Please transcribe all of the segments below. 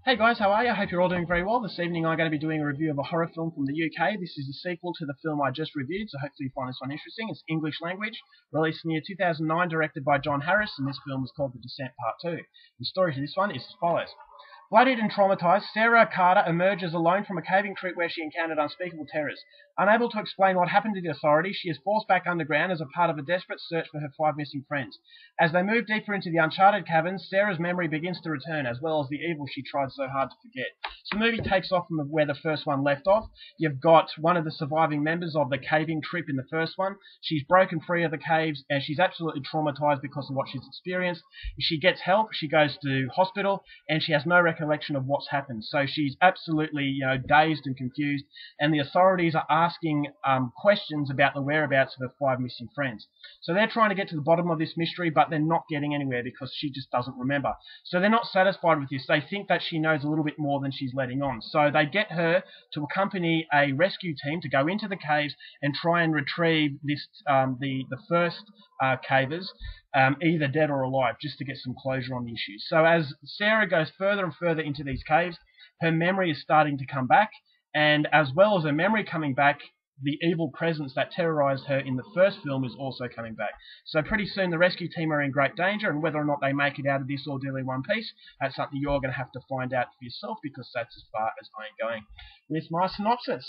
Hey guys, how are you? I hope you're all doing very well. This evening I'm going to be doing a review of a horror film from the UK. This is the sequel to the film I just reviewed, so hopefully you find this one interesting. It's English language, released in the year 2009, directed by John Harris, and this film is called The Descent Part 2. The story for this one is as follows. Bloodied and traumatized, Sarah Carter emerges alone from a caving trip where she encountered unspeakable terrors. Unable to explain what happened to the authorities, she is forced back underground as a part of a desperate search for her 5 missing friends. As they move deeper into the uncharted caverns, Sarah's memory begins to return, as well as the evil she tried so hard to forget. So the movie takes off from where the first one left off. You've got one of the surviving members of the caving trip in the first one. She's broken free of the caves, and she's absolutely traumatized because of what she's experienced. She gets help, she goes to hospital, and she has no recollection of what's happened. So she's absolutely, dazed and confused, and the authorities are asking questions about the whereabouts of her 5 missing friends. So they're trying to get to the bottom of this mystery, but they're not getting anywhere because she just doesn't remember. So they're not satisfied with this. They think that she knows a little bit more than she's letting on. So they get her to accompany a rescue team to go into the caves and try and retrieve this the first cavers, either dead or alive, just to get some closure on the issue. So as Sarah goes further and further into these caves, her memory is starting to come back, and as well as her memory coming back, the evil presence that terrorized her in the first film is also coming back. So pretty soon the rescue team are in great danger, and whether or not they make it out of this ordeal in one piece, that's something you're going to have to find out for yourself, because that's as far as I'm going with my synopsis.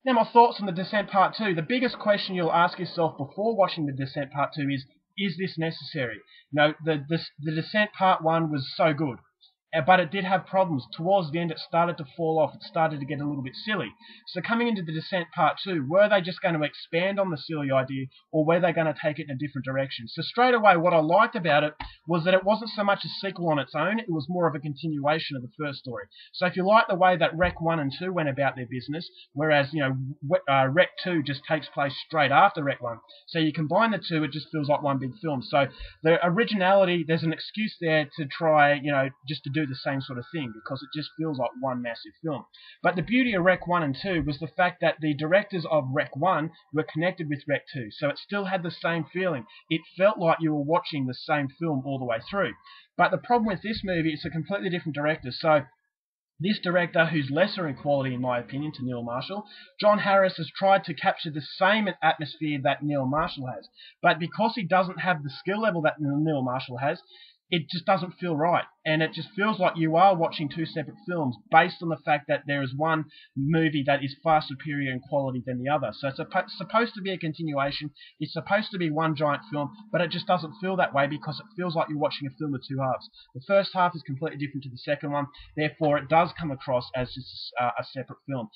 Now, my thoughts on The Descent Part 2. The biggest question you'll ask yourself before watching The Descent Part 2 is this necessary? The Descent Part 1 was so good, but it did have problems. Towards the end, it started to fall off. It started to get a little bit silly. So coming into The Descent Part 2, were they just going to expand on the silly idea, or were they going to take it in a different direction? So straight away, what I liked about it was that it wasn't so much a sequel on its own, it was more of a continuation of the first story. So if you like the way that Rec 1 and 2 went about their business, whereas, Rec 2 just takes place straight after Rec 1, so you combine the two, it just feels like one big film. So the originality, there's an excuse there to try, just to do the same sort of thing, because it just feels like one massive film. But the beauty of Rec 1 and 2 was the fact that the directors of Rec 1 were connected with Rec 2, so it still had the same feeling. It felt like you were watching the same film all the way through. But the problem with this movie is a completely different director. So this director, who's lesser in quality in my opinion to Neil Marshall, John Harris, has tried to capture the same atmosphere that Neil Marshall has. But because he doesn't have the skill level that Neil Marshall has, it just doesn't feel right. And it just feels like you are watching two separate films based on the fact that there is one movie that is far superior in quality than the other. So it's supposed to be a continuation. It's supposed to be one giant film, but it just doesn't feel that way because it feels like you're watching a film with two halves. The first half is completely different to the second one. Therefore, it does come across as just a separate film.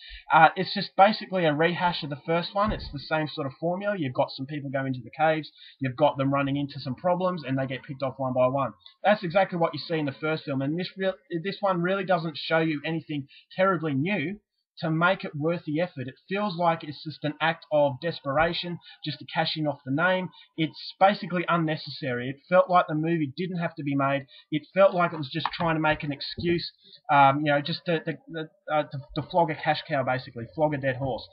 It's just basically a rehash of the first one. It's the same sort of formula. You've got some people going into the caves. You've got them running into some problems, and they get picked off one by one. That's exactly what you see in the first film, and this one really doesn't show you anything terribly new to make it worth the effort. It feels like it's just an act of desperation just to cash in off the name. It's basically unnecessary. It felt like the movie didn't have to be made. It felt like it was just trying to make an excuse, just to flog a cash cow, basically, flog a dead horse.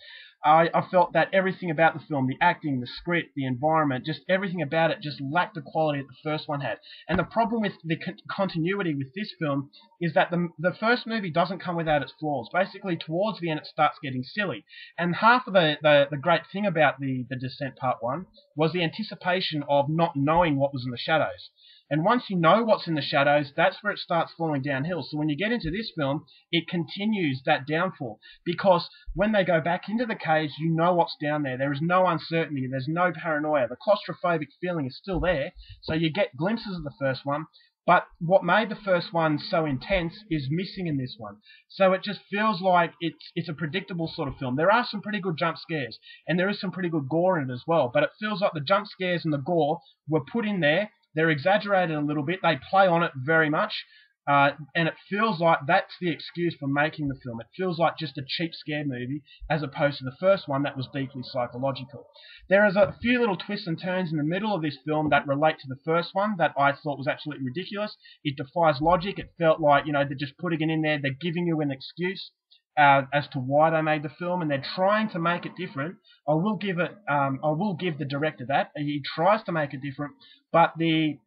I felt that everything about the film, the acting, the script, the environment, just everything about it just lacked the quality that the first one had. And the problem with the continuity with this film is that the first movie doesn't come without its flaws. Basically, towards the end, it starts getting silly. And half of the great thing about the Descent Part 1 was the anticipation of not knowing what was in the shadows. And once you know what's in the shadows, that's where it starts falling downhill. So when you get into this film, it continues that downfall. Because when they go back into the caves, you know what's down there. There is no uncertainty. There's no paranoia. The claustrophobic feeling is still there. So you get glimpses of the first one. But what made the first one so intense is missing in this one. So it just feels like it's a predictable sort of film. There are some pretty good jump scares, and there is some pretty good gore in it as well. But it feels like the jump scares and the gore were put in there. They're exaggerated a little bit. They play on it very much. And it feels like that's the excuse for making the film. It feels like just a cheap scare movie as opposed to the first one that was deeply psychological. There is a few little twists and turns in the middle of this film that relate to the first one that I thought was absolutely ridiculous. It defies logic. It felt like, they're just putting it in there. They're giving you an excuse as to why they made the film, and they're trying to make it different. I will give the director that. He tries to make it different, but the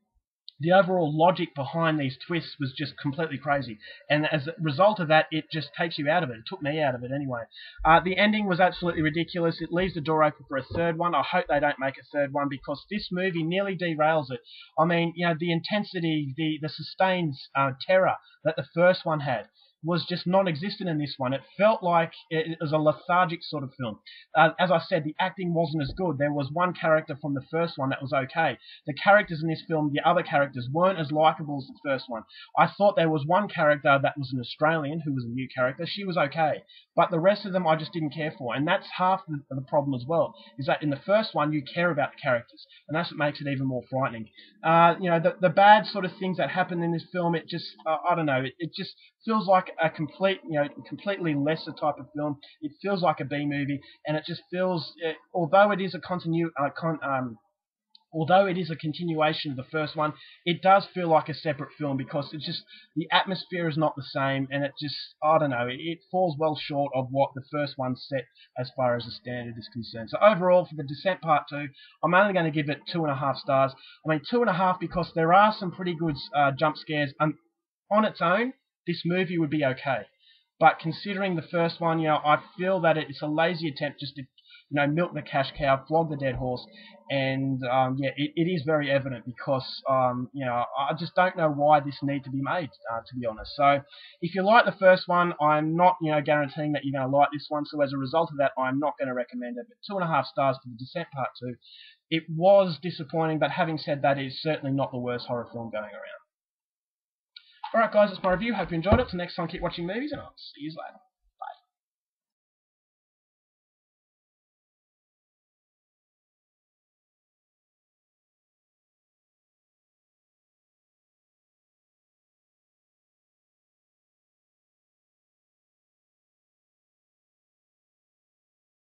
the overall logic behind these twists was just completely crazy. And as a result of that, it just takes you out of it. It took me out of it anyway. The ending was absolutely ridiculous. It leaves the door open for a third one. I hope they don't make a third one because this movie nearly derails it. I mean, the intensity, the sustained terror that the first one had was just non-existent in this one. It felt like it was a lethargic sort of film. As I said, the acting wasn't as good. There was one character from the first one that was okay. The characters in this film, the other characters, weren't as likeable as the first one. I thought there was one character that was an Australian who was a new character. She was okay. But the rest of them I just didn't care for. And that's half the problem as well, is that in the first one you care about the characters. And that's what makes it even more frightening. The bad sort of things that happen in this film, it just, I don't know, it just feels like a completely lesser type of film. It feels like a B movie, and it just feels, although it is a although it is a continuation of the first one, it does feel like a separate film because it's just, the atmosphere is not the same, and it just, I don't know, it falls well short of what the first one set as far as the standard is concerned. So overall, for The Descent Part 2, I'm only going to give it 2.5 stars. I mean, 2.5 because there are some pretty good jump scares. On its own, this movie would be okay. But considering the first one, I feel that it's a lazy attempt just to, milk the cash cow, flog the dead horse, and it is very evident because, I just don't know why this need to be made, to be honest. So, if you like the first one, I'm not, guaranteeing that you're going to like this one. So as a result of that, I'm not going to recommend it. But 2.5 stars for The Descent Part 2. It was disappointing, but having said that, it's certainly not the worst horror film going around. Alright guys, that's my review. Hope you enjoyed it. Till next time, keep watching movies, and I'll see you later.